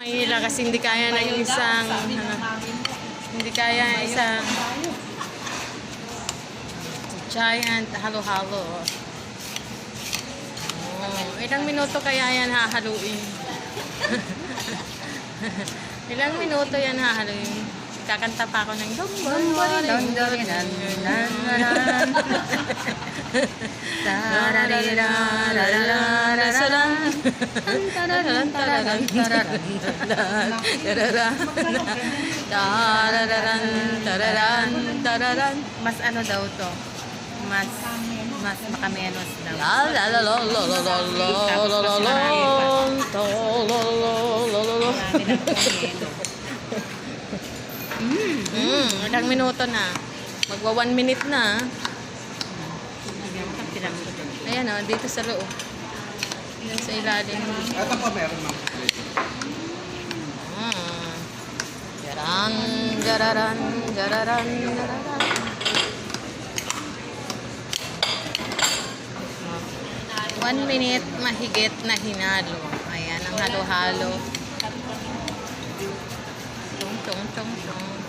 Hila kasi hindi kaya ng isang hindi kaya isang giant halo-halo. Oh, ilang minuto kaya yan hahaluin? Ilang minuto yan hahaluin? Kakanta pa ako ng Mas ano daw to? Mas makamenos daw. Ilang minuto na? Magwa 1 minute na. Ayan o, dito sa loob. Yan sa ilalim. Ito pa meron, ma'am. Jaran, jararan, jararan, jararan. 1 minute mahigit na hinalo. Ayan ang halo-halo. Tung, tung, tung, tung.